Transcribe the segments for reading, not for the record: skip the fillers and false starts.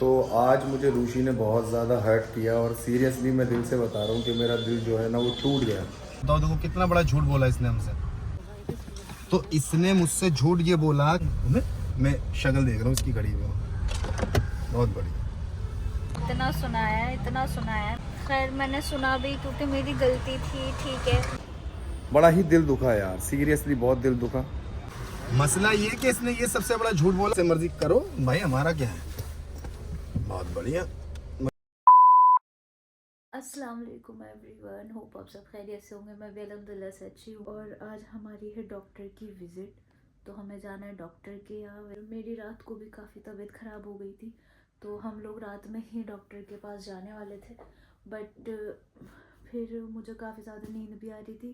तो आज मुझे रूशी ने बहुत ज़्यादा हर्ट किया और सीरियसली मैं दिल से बता रहा हूँ कि मेरा दिल जो है ना वो टूट गया। बताओ देखो कितना बड़ा झूठ बोला इसने हमसे। तो इसने मुझसे झूठ ये बोला, मैं शक्ल देख रहा हूँ इसकी खड़ी हुई, बहुत बड़ी। इतना सुनाया, खैर मैंने सुना भी क्योंकि मेरी गलती थी, ठीक है। बड़ा ही दिल दुखा यार, सीरियसली बहुत दिल दुखा। मसला ये कि इसने ये सबसे बड़ा झूठ बोला। से मर्जी करो भाई, हमारा क्या है। बहुत बढ़िया। अस्सलाम वालेकुम एवरीवन, होप आप सब खैरियत से होंगे। मैं भी अल्हम्दुलिल्लाह से अच्छी हूँ। और आज हमारी है डॉक्टर की विज़िट, तो हमें जाना है डॉक्टर के यहाँ। मेरी रात को भी काफ़ी तबीयत ख़राब हो गई थी, तो हम लोग रात में ही डॉक्टर के पास जाने वाले थे, बट फिर मुझे काफ़ी ज़्यादा नींद भी आ रही थी,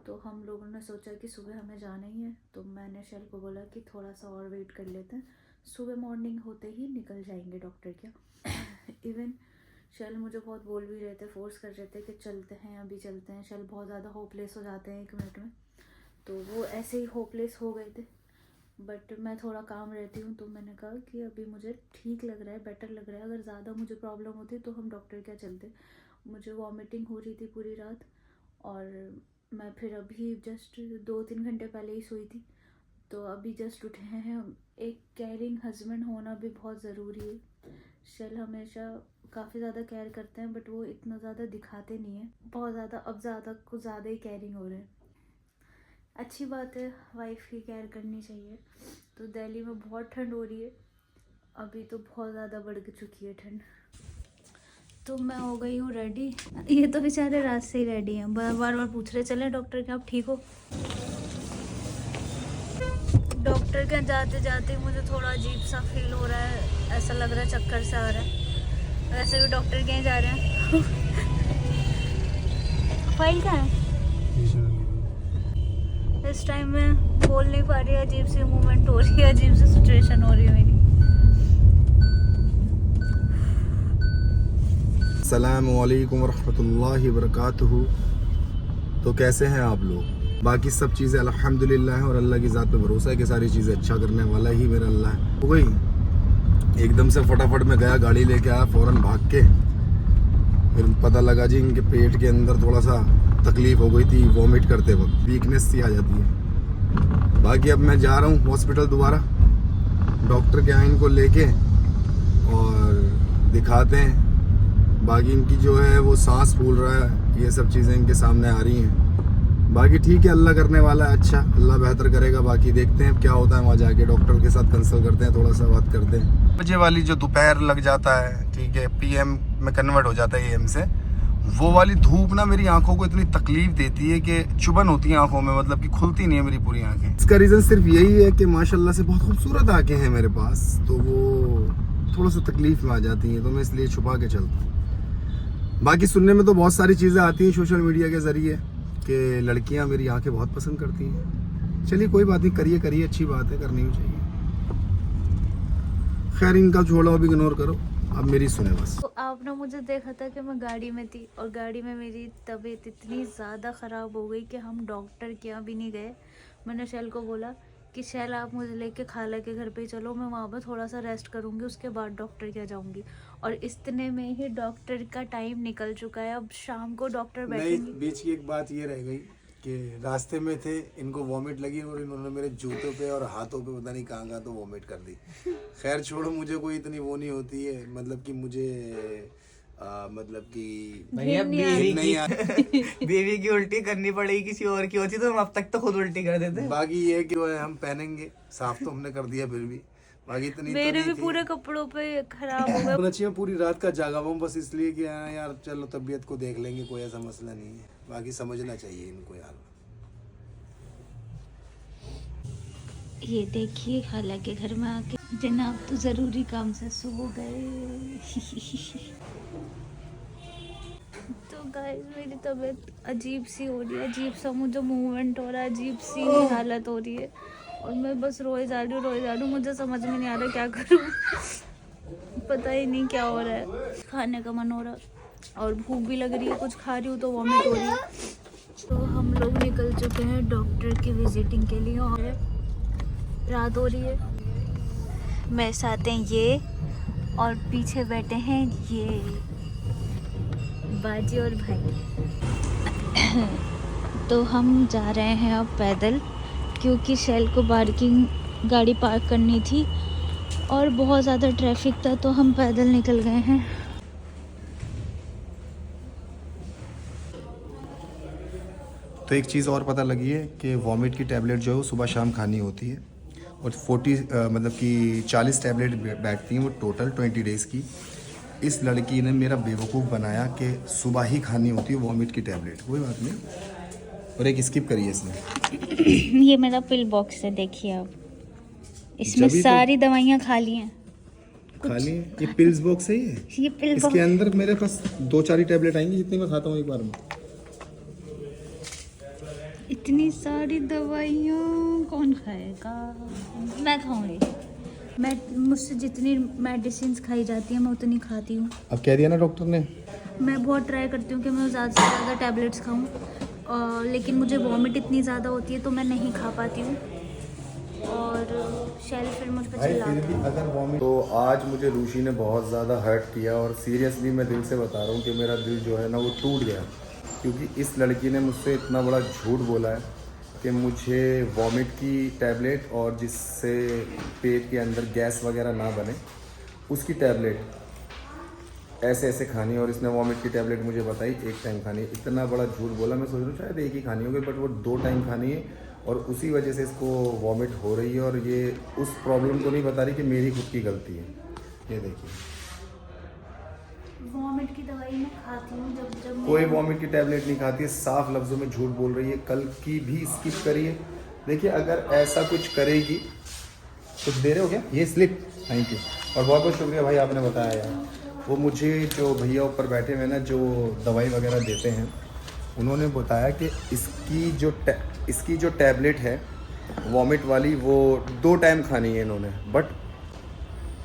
तो हम लोगों ने सोचा कि सुबह हमें जाना ही है। तो मैंने शैल को बोला कि थोड़ा सा और वेट कर लेते हैं, सुबह मॉर्निंग होते ही निकल जाएंगे डॉक्टर के। इवन शैल मुझे बहुत बोल भी रहे थे, फोर्स कर रहे थे कि चलते हैं, अभी चलते हैं। शैल बहुत ज़्यादा होपलेस हो जाते हैं 1 मिनट में, तो वो ऐसे ही होपलेस हो गए थे। बट मैं थोड़ा काम रहती हूँ, तो मैंने कहा कि अभी मुझे ठीक लग रहा है, बेटर लग रहा है। अगर ज़्यादा मुझे प्रॉब्लम होती तो हम डॉक्टर क्या चलते। मुझे वॉमिटिंग हो रही थी पूरी रात, और मैं फिर अभी जस्ट 2-3 घंटे पहले ही सोई थी, तो अभी जस्ट उठे हैं। एक केयरिंग हस्बैंड होना भी बहुत ज़रूरी है। शैल हमेशा काफ़ी ज़्यादा केयर करते हैं, बट वो इतना ज़्यादा दिखाते नहीं है, बहुत ज़्यादा। अब कुछ ज़्यादा ही केयरिंग हो रहे हैं। अच्छी बात है, वाइफ की केयर करनी चाहिए। तो दिल्ली में बहुत ठंड हो रही है, अभी तो बहुत ज़्यादा बढ़ चुकी है ठंड। तो मैं हो गई हूँ रेडी। ये तो बेचारे रात से ही रेडी हैं, बार बार पूछ रहे चले डॉक्टर के, आप ठीक हो। डॉक्टर के जाते जाते मुझे थोड़ा अजीब सा फील हो रहा है, ऐसा लग रहा है चक्कर से आ रहा है। वैसे भी डॉक्टर के यहाँ जा रहे हैं। फाइल कहाँ है? इस टाइम में बोल नहीं पा रही, अजीब सी मूवमेंट हो रही है, अजीब सी सिचुएशन हो रही है मेरी। अस्सलामु अलैकुम वरहमतुल्लाहि वबरकातुहू। तो कैसे हैं आप लोग? बाकी सब चीज़ें अल्हम्दुलिल्लाह है, और अल्लाह की ज़ात पे भरोसा है कि सारी चीज़ें अच्छा करने वाला ही मेरा अल्लाह है। हो गई एकदम से, फटाफट में गया, गाड़ी लेके आया फ़ौरन भाग के। फिर पता लगा जी इनके पेट के अंदर थोड़ा सा तकलीफ़ हो गई थी, वॉमिट करते वक्त वीकनेस सी आ जाती है। बाकी अब मैं जा रहा हूँ हॉस्पिटल दोबारा, डॉक्टर के यहाँ इनको लेके और दिखाते हैं। बाकी इनकी जो है वो सांस फूल रहा है, ये सब चीज़ें इनके सामने आ रही हैं। बाकी ठीक है, अल्लाह करने वाला है, अच्छा अल्लाह बेहतर करेगा। बाकी देखते हैं क्या होता है, वहाँ जाके डॉक्टर के साथ कंसल्ट करते हैं, थोड़ा सा बात करते हैं। बजे वाली जो दोपहर लग जाता है, ठीक है, PM में कन्वर्ट हो जाता है AM से, वो वाली धूप ना मेरी आंखों को इतनी तकलीफ देती है कि चुभन होती है आंखों में, मतलब कि खुलती नहीं है मेरी पूरी आंखें। इसका रीज़न सिर्फ यही है कि माशाल्लाह से बहुत खूबसूरत आंखें हैं मेरे पास, तो वो थोड़ा सा तकलीफ में आ जाती हैं, तो मैं इसलिए छुपा के चलता हूँ। बाकी सुनने में तो बहुत सारी चीज़ें आती हैं सोशल मीडिया के ज़रिए कि लड़कियां मेरी आंखें बहुत पसंद करती हैं। चलिए कोई बात नहीं, करिए, अच्छी बात है, करनी भी चाहिए। खैर इनका छोड़ो, अब इग्नोर करो, अब मेरी सुने बस। तो आपने मुझे देखा था कि मैं गाड़ी में थी, और गाड़ी में मेरी तबीयत इतनी ज़्यादा ख़राब हो गई कि हम डॉक्टर के यहाँ भी नहीं गए। मैंने शैल को बोला कि शैल आप मुझे लेके खाला के घर पे ही चलो, मैं वहाँ पर थोड़ा सा रेस्ट करूँगी, उसके बाद डॉक्टर के यहाँ जाऊँगी। और इतने में ही डॉक्टर का टाइम निकल चुका है, अब शाम को डॉक्टर बैठेंगे। बीच की एक बात ये रह गई कि रास्ते में थे, इनको वॉमिट लगी और इन्होंने मेरे जूतों पे और हाथों पे पता नहीं कहाँ तो वॉमिट कर दी। खैर छोड़ो, मुझे कोई इतनी वो नहीं होती है, मतलब कि मुझे मतलब कि भैया बीवी की उल्टी करनी पड़ेगी, किसी और की होती तो हम अब तक तो खुद उल्टी कर देते। बाकी ये कि हम पहनेंगे, साफ तो हमने कर दिया, फिर भी बाकी इतनी मेरे तो भी नहीं पूरे कपड़ों पे खराब हो गए। चाहिए। पूरी रात का जागा हुआ हूं बस इसलिए कि हाँ यार चलो तबीयत को देख लेंगे, कोई ऐसा मसला नहीं है। बाकी समझना चाहिए इनको यार। ये देखिए खाला के घर में आके जनाब तो ज़रूरी काम से सो गए। तो गाइस मेरी तबीयत अजीब सी हो रही है, अजीब सा मुझे मूवमेंट हो रहा है, अजीब सी हालत हो रही है, और मैं बस रोए जा रही हूँ। मुझे समझ में नहीं आ रहा क्या करूँ, पता ही नहीं क्या हो रहा है। खाने का मन हो रहा और भूख भी लग रही है, कुछ खा रही हूँ तो वॉमिट हो रही है। तो हम लोग निकल चुके हैं डॉक्टर की विजिटिंग के लिए, और रात हो रही है। मेरे साथ हैं ये और पीछे बैठे हैं ये बाजी और भाई। तो हम जा रहे हैं अब पैदल, क्योंकि शेल को पार्किंग गाड़ी पार्क करनी थी और बहुत ज़्यादा ट्रैफिक था, तो हम पैदल निकल गए हैं। तो एक चीज़ और पता लगी है कि वॉमिट की टैबलेट जो है वो सुबह शाम खानी होती है, और 40 मतलब कि 40 टैबलेट बैठती हैं वो टोटल 20 डेज़ की। इस लड़की ने मेरा बेवकूफ़ बनाया कि सुबह ही खानी होती है वॉमिट की टैबलेट, कोई बात नहीं, और एक स्किप करी है इसने। ये मेरा पिल बॉक्स है, देखिए आप, इसमें जभी तो- सारी दवाइयाँ खाली हैं। खाली ये पिल्स बॉक्स है ये पिल इसके अंदर मेरे पास 2-4 ही टैबलेट आएंगी जितनी मैं खाता हूँ एक बार में। इतनी सारी दवाइयाँ कौन खाएगा? मैं खाऊंगी। मैं मुझसे जितनी मेडिसिन खाई जाती है मैं उतनी खाती हूँ। अब कह दिया ना डॉक्टर ने। मैं बहुत ट्राई करती हूँ कि मैं ज़्यादा से ज़्यादा टैबलेट्स खाऊं, लेकिन मुझे वॉमिट इतनी ज़्यादा होती है तो मैं नहीं खा पाती हूँ, और शेल फिर मुझ पर चिल्लाती है। अगर वॉमिट तो आज मुझे रूशी ने बहुत ज़्यादा हर्ट किया, और सीरियसली मैं दिल से बता रहा हूँ कि मेरा दिल जो है ना वो टूट गया, क्योंकि इस लड़की ने मुझसे इतना बड़ा झूठ बोला है कि मुझे वॉमिट की टैबलेट और जिससे पेट के अंदर गैस वगैरह ना बने उसकी टैबलेट ऐसे ऐसे खानी है, और इसने वॉमिट की टैबलेट मुझे बताई एक टाइम खानी है। इतना बड़ा झूठ बोला, मैं सोच रहा हूँ शायद एक ही खानी होगी, बट वो 2 टाइम खानी है, और उसी वजह से इसको वॉमिट हो रही है, और ये उस प्रॉब्लम को नहीं बता रही कि मेरी खुद की गलती है। ये देखिए, वॉमिट की दवाई मैं खाती हूँ जब कोई वॉमिट की टैबलेट नहीं खाती है, साफ लफ्ज़ों में झूठ बोल रही है, कल की भी स्किप करी है। देखिए अगर ऐसा कुछ करेगी, कुछ दे रहे हो क्या? ये स्लिप, थैंक यू, और बहुत बहुत शुक्रिया भाई आपने बताया यार। वो मुझे जो भैया ऊपर बैठे हुए ना जो दवाई वगैरह देते हैं, उन्होंने बताया कि इसकी जो टैबलेट है वॉमिट वाली वो 2 टाइम खानी है इन्होंने, बट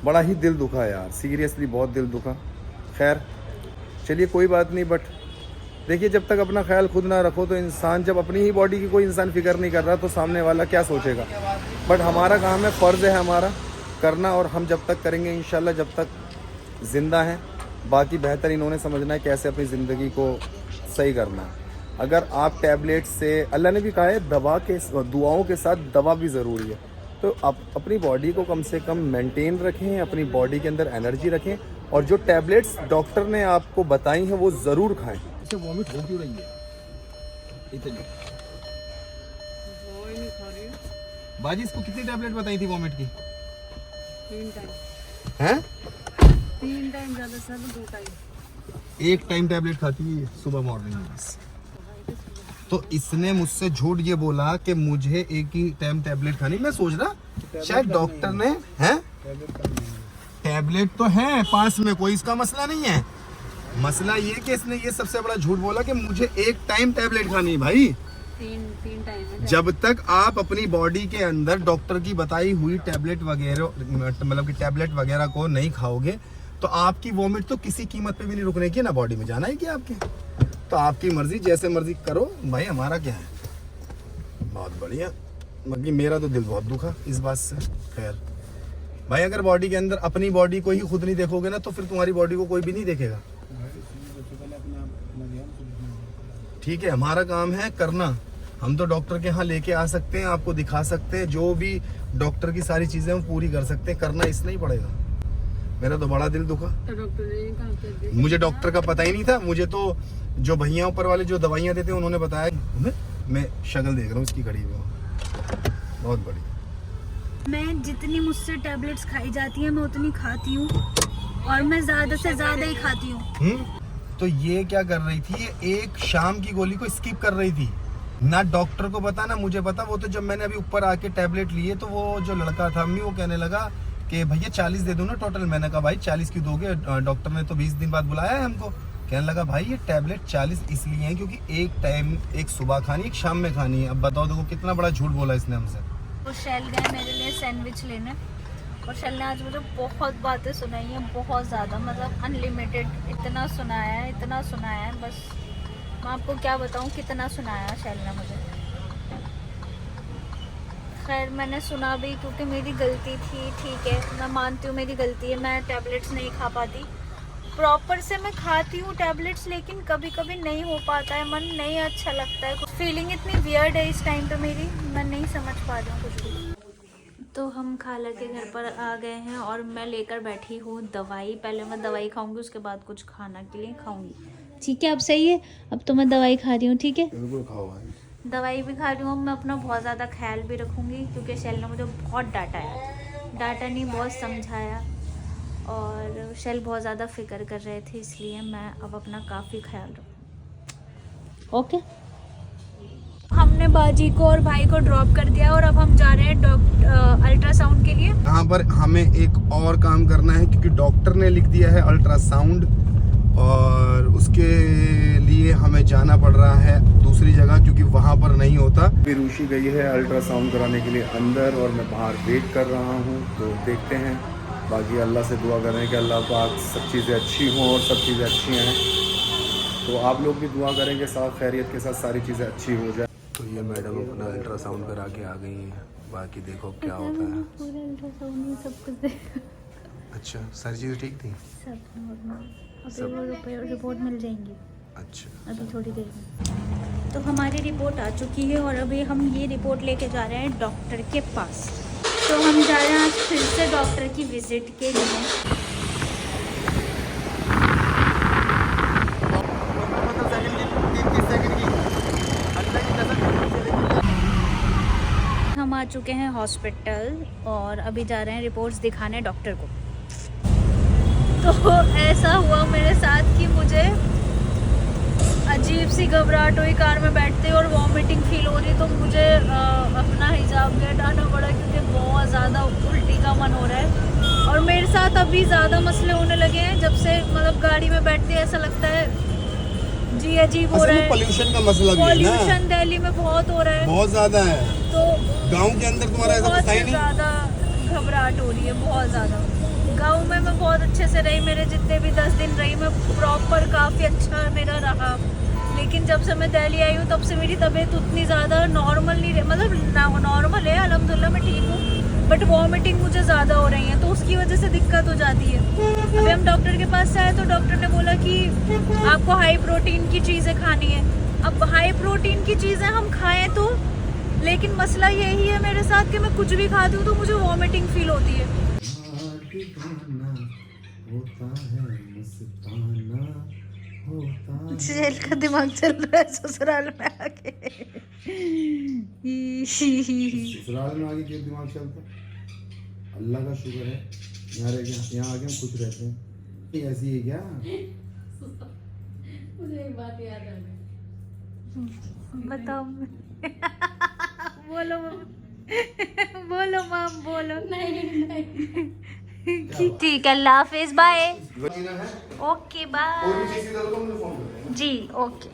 बड़ा ही दिल दुखा यार, सीरियसली बहुत दिल दुखा। खैर चलिए कोई बात नहीं, बट देखिए जब तक अपना ख्याल खुद ना रखो तो इंसान, जब अपनी ही बॉडी की कोई इंसान फिक्र नहीं कर रहा तो सामने वाला क्या सोचेगा। बट हमारा काम है, फ़र्ज़ है हमारा करना, और हम जब तक करेंगे इंशाल्लाह जब तक ज़िंदा हैं। बाकी बेहतर इन्होंने समझना है कैसे अपनी ज़िंदगी को सही करना है। अगर आप टैबलेट से, अल्लाह ने भी कहा है दुआओं के साथ दवा भी ज़रूरी है, तो आप अपनी बॉडी को कम से कम मेंटेन रखें, अपनी बॉडी के अंदर एनर्जी रखें, और जो टैबलेट्स डॉक्टर ने आपको बताई हैं वो ज़रूर खाएं। इसे वॉमिट हो क्यों रही है इतनी? बाजी इसको कितनी टैबलेट बताई थी वॉमिट की? 3 टाइम, हैं? 3 टाइम ज़्यादा से ज़्यादा 2 टाइम। एक टाइम टैबलेट खाती है सुबह मॉर्निंग में बस। तो इसने मुझसे झूठ ये बोला कि मुझे एक ही टाइम टैबलेट खानी। मैं सोच रहा शायद डॉक्टर ने, हैं टैबलेट तो है पास में, कोई इसका मसला नहीं है। मसला ये कि इसने ये सबसे बड़ा झूठ बोला कि मुझे एक टाइम टैबलेट खानी है। भाई 3 टाइम है। जब तक आप अपनी बॉडी के अंदर डॉक्टर की बताई हुई टैबलेट वगैरह, मतलब कि टैबलेट वगैरह को नहीं खाओगे तो आपकी वॉमिट तो किसी कीमत पे भी नहीं रुकने की, ना बॉडी में जाना है कि आपके। तो आपकी मर्जी, जैसे मर्जी करो भाई, हमारा क्या है। बहुत बढ़िया, बाकी मेरा तो दिल बहुत दुखा इस बात से। खैर भाई, अगर बॉडी के अंदर अपनी बॉडी को ही खुद नहीं देखोगे ना तो फिर तुम्हारी बॉडी को कोई भी नहीं देखेगा। ठीक है, हमारा काम है करना। हम तो डॉक्टर के यहाँ लेके आ सकते हैं, आपको दिखा सकते हैं, जो भी डॉक्टर की सारी चीजें हम पूरी कर सकते हैं, करना इसने ही पड़ेगा। मेरा तो बड़ा दिल दुखा। तो डॉक्टर ने कहा कि मुझे डॉक्टर का पता ही नहीं था, मुझे तो जो भैया ऊपर वाले जो दवाइयाँ देते हैं उन्होंने बताया। मैं शक्ल देख रहा हूँ इसकी खड़ी हुई, बहुत बड़ी। मैं जितनी मुझसे टैबलेट्स खाई जाती हैं मैं उतनी खाती हूँ, और मैं ज़्यादा से ज़्यादा ही खाती हूँ। तो ये क्या कर रही थी, ये एक शाम की गोली को स्किप कर रही थी। ना डॉक्टर को पता ना मुझे पता। वो तो जब मैंने अभी ऊपर आके टैबलेट लिए तो वो जो लड़का था अम्मी, वो कहने लगा कि भैया 40 दे दो ना टोटल। मैंने कहा भाई 40 क्यों दोगे, डॉक्टर ने तो 20 दिन बाद बुलाया है हमको। कहने लगा भाई ये टैबलेट 40 इसलिए है क्योंकि एक टाइम, एक सुबह खानी, एक शाम में खानी है। अब बताओ देखो कितना बड़ा झूठ बोला इसने हमसे। और शेल गए मेरे लिए सैंडविच लेने, और शेल ने आज मुझे बहुत बातें सुनाई हैं, बहुत ज़्यादा, मतलब अनलिमिटेड। इतना सुनाया है, इतना सुनाया है, बस मैं आपको क्या बताऊं कितना सुनाया शेल ने मुझे। खैर मैंने सुना भी क्योंकि मेरी गलती थी, ठीक है, मैं मानती हूँ मेरी गलती है, मैं टैबलेट्स नहीं खा पाती प्रॉपर से। मैं खाती हूँ टैबलेट्स लेकिन कभी कभी नहीं हो पाता है, मन नहीं अच्छा लगता है, फीलिंग इतनी वियर्ड है इस टाइम पे मेरी, मैं नहीं समझ पा रही हूँ कुछ भी। तो हम खाला के घर पर आ गए हैं और मैं लेकर बैठी हूँ दवाई। पहले मैं दवाई खाऊंगी, उसके बाद कुछ खाना के लिए खाऊंगी। ठीक है, अब सही है। अब तो मैं दवाई खा रही हूँ, ठीक है, बिल्कुल खाओ भाई। दवाई भी खा रही हूँ। मैं अपना बहुत ज़्यादा ख्याल भी रखूँगी क्योंकि शैल ने मुझे बहुत डांटा है, डांटा नहीं बहुत समझाया, और शैल बहुत ज़्यादा फिक्र कर रहे थे, इसलिए मैं अब अपना काफ़ी ख्याल रखूँ। ओके, हमने बाजी को और भाई को ड्रॉप कर दिया और अब हम जा रहे हैं अल्ट्रासाउंड के लिए। यहाँ पर हमें एक और काम करना है क्योंकि डॉक्टर ने लिख दिया है अल्ट्रासाउंड, और उसके लिए हमें जाना पड़ रहा है दूसरी जगह क्योंकि वहाँ पर नहीं होता। फिर ऋषि गई है अल्ट्रासाउंड कराने के लिए अंदर और मैं बाहर वेट कर रहा हूँ, तो देखते हैं। बाकी अल्लाह से दुआ कर रहे हैं कि अल्लाह पाक सब चीज़ें अच्छी हों और सब चीज़ें अच्छी हैं। तो आप लोग भी दुआ करेंगे साथ खैरियत के साथ सारी चीज़ें अच्छी हो जाए। तो ये मैडम अपना अल्ट्रासाउंड करा के आ गई हैं, बाकी देखो क्या होता है। पूरा अल्ट्रासाउंड में सब कुछ देखा, अच्छा, सारी चीज़ें ठीक थी। सब नॉर्मल, अभी वो रिपोर्ट मिल जाएंगी अच्छा, अभी थोड़ी देर में। तो हमारी रिपोर्ट आ चुकी है और अभी हम ये रिपोर्ट लेके जा रहे हैं डॉक्टर के पास। तो हम जा रहे हैं आज फिर से डॉक्टर की विजिट के लिए। हम आ चुके हैं हॉस्पिटल और अभी जा रहे हैं रिपोर्ट्स दिखाने डॉक्टर को। तो ऐसा हुआ मेरे साथ कि मुझे अजीब सी घबराहट हुई कार में बैठते और वॉमिटिंग फील हो रही, तो मुझे अपना हिजाब भी हटाना पड़ा क्योंकि बहुत ज़्यादा उल्टी का मन हो रहा है। और मेरे साथ अभी ज़्यादा मसले होने लगे हैं जब से, मतलब गाड़ी में बैठते ऐसा लगता है जी अजीब हो रहा है। पोल्यूशन का मसला भी है ना, पॉल्यूशन दिल्ली में बहुत हो रहा है, बहुत ज्यादा है। तो गांव के अंदर तुम्हारा ऐसा बहुत कुछ है नहीं। ज़्यादा घबराहट हो रही है, बहुत ज़्यादा। गांव में मैं बहुत अच्छे से रही, मेरे जितने भी 10 दिन रही मैं प्रॉपर, काफ़ी अच्छा मेरा रहा। लेकिन जब से मैं दिल्ली आई हूँ तब से मेरी तबीयत उतनी ज़्यादा नॉर्मल नहीं रही, मतलब नॉर्मल है अल्हम्दुलिल्लाह, मैं ठीक हूँ, बट वॉमिटिंग मुझे ज़्यादा हो रही है, तो उसकी वजह से दिक्कत हो जाती है। अभी हम डॉक्टर के पास आए तो डॉक्टर ने बोला कि आपको हाई प्रोटीन की चीज़ें खानी है। अब हाई प्रोटीन की चीज़ें हम खाएँ तो, लेकिन मसला यही है मेरे साथ कि मैं कुछ भी खाती हूँ तो मुझे वॉमिटिंग फील होती है। जेल का दिमाग चल रहा है ससुराल में आके। ससुराल में आगे क्यों दिमाग चलता? अल्लाह का शुक्र है यहाँ रह गया, यहाँ आके हम खुश रहते हैं। ये ऐसी है क्या? मुझे एक बात याद आ गई। बताओ। बोलो बोलो माम बोलो। नहीं ठीक है, अल्लाह हाफिज, बाय। वजीरा है ओके बाय और भी किसी तरह को मुझे फोन कर देना। जी, ओके।